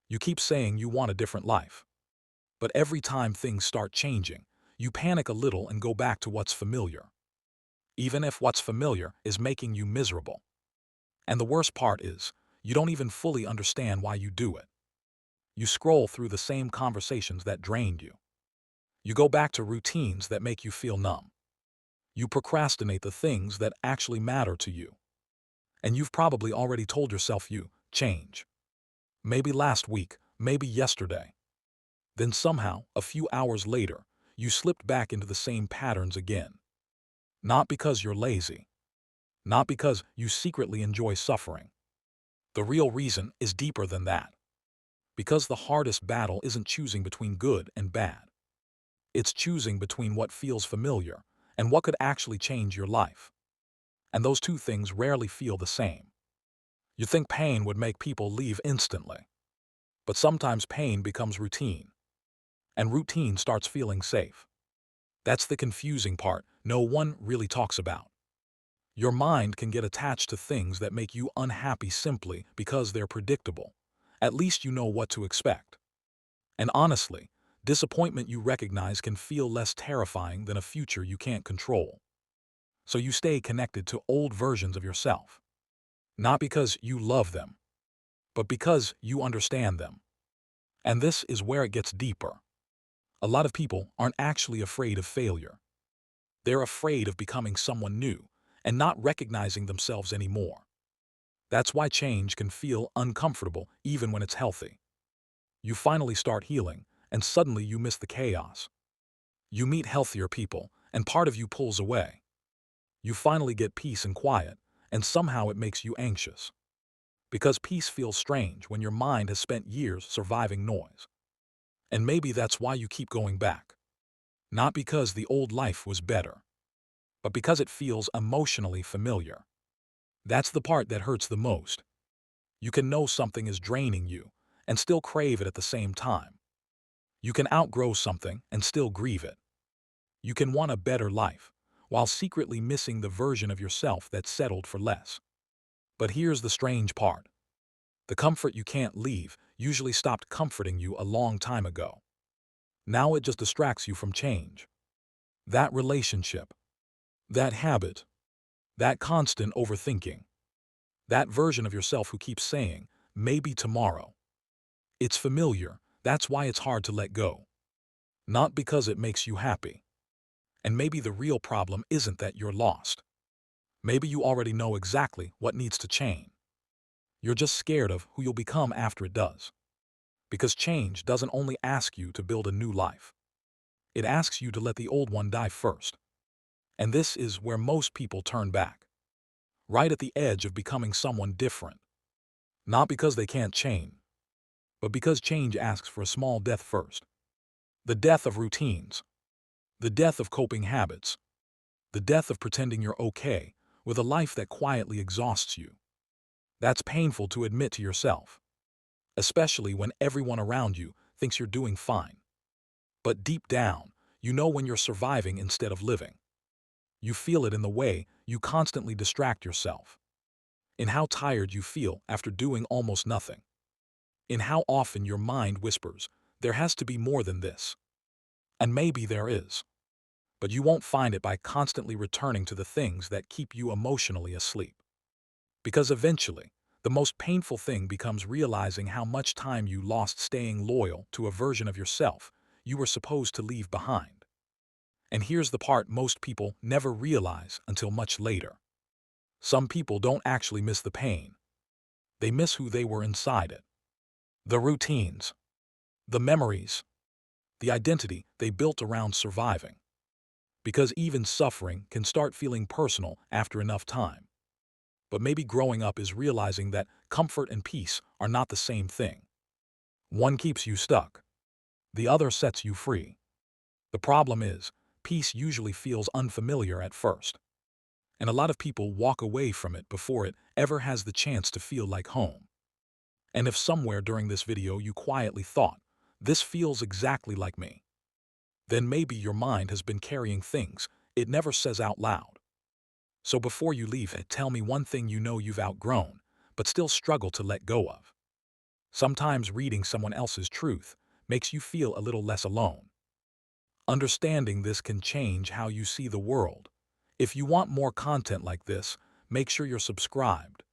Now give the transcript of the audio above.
You keep saying you want a different life. But every time things start changing, you panic a little and go back to what's familiar, even if what's familiar is making you miserable. And the worst part is, you don't even fully understand why you do it. You scroll through the same conversations that drained you. You go back to routines that make you feel numb. You procrastinate the things that actually matter to you. And you've probably already told yourself you change. Maybe last week, maybe yesterday. Then somehow, a few hours later, you slipped back into the same patterns again. Not because you're lazy. Not because you secretly enjoy suffering. The real reason is deeper than that. Because the hardest battle isn't choosing between good and bad. It's choosing between what feels familiar and what could actually change your life. And those two things rarely feel the same. You think pain would make people leave instantly. But sometimes pain becomes routine. And routine starts feeling safe. That's the confusing part no one really talks about. Your mind can get attached to things that make you unhappy simply because they're predictable. At least you know what to expect. And honestly, disappointment you recognize can feel less terrifying than a future you can't control. So you stay connected to old versions of yourself. Not because you love them, but because you understand them. And this is where it gets deeper. A lot of people aren't actually afraid of failure. They're afraid of becoming someone new and not recognizing themselves anymore. That's why change can feel uncomfortable even when it's healthy. You finally start healing, and suddenly you miss the chaos. You meet healthier people, and part of you pulls away. You finally get peace and quiet, and somehow it makes you anxious. Because peace feels strange when your mind has spent years surviving noise. And maybe that's why you keep going back. Not because the old life was better, but because it feels emotionally familiar. That's the part that hurts the most. You can know something is draining you and still crave it at the same time. You can outgrow something and still grieve it. You can want a better life while secretly missing the version of yourself that settled for less. But here's the strange part. The comfort you can't leave usually stopped comforting you a long time ago. Now it just distracts you from change. That relationship, that habit, that constant overthinking, that version of yourself who keeps saying, maybe tomorrow. It's familiar, that's why it's hard to let go. Not because it makes you happy. And maybe the real problem isn't that you're lost. Maybe you already know exactly what needs to change. You're just scared of who you'll become after it does. Because change doesn't only ask you to build a new life. It asks you to let the old one die first. And this is where most people turn back. Right at the edge of becoming someone different. Not because they can't change, but because change asks for a small death first. The death of routines. The death of coping habits. The death of pretending you're okay with a life that quietly exhausts you. That's painful to admit to yourself, especially when everyone around you thinks you're doing fine. But deep down, you know when you're surviving instead of living. You feel it in the way you constantly distract yourself, in how tired you feel after doing almost nothing, in how often your mind whispers, there has to be more than this. And maybe there is. But you won't find it by constantly returning to the things that keep you emotionally asleep. Because eventually, the most painful thing becomes realizing how much time you lost staying loyal to a version of yourself you were supposed to leave behind. And here's the part most people never realize until much later. Some people don't actually miss the pain. They miss who they were inside it. The routines, the memories, the identity they built around surviving. Because even suffering can start feeling personal after enough time. But maybe growing up is realizing that comfort and peace are not the same thing. One keeps you stuck. The other sets you free. The problem is, peace usually feels unfamiliar at first. And a lot of people walk away from it before it ever has the chance to feel like home. And if somewhere during this video you quietly thought, this feels exactly like me, then maybe your mind has been carrying things it never says out loud. So before you leave it, tell me one thing you know you've outgrown, but still struggle to let go of. Sometimes reading someone else's truth makes you feel a little less alone. Understanding this can change how you see the world. If you want more content like this, make sure you're subscribed.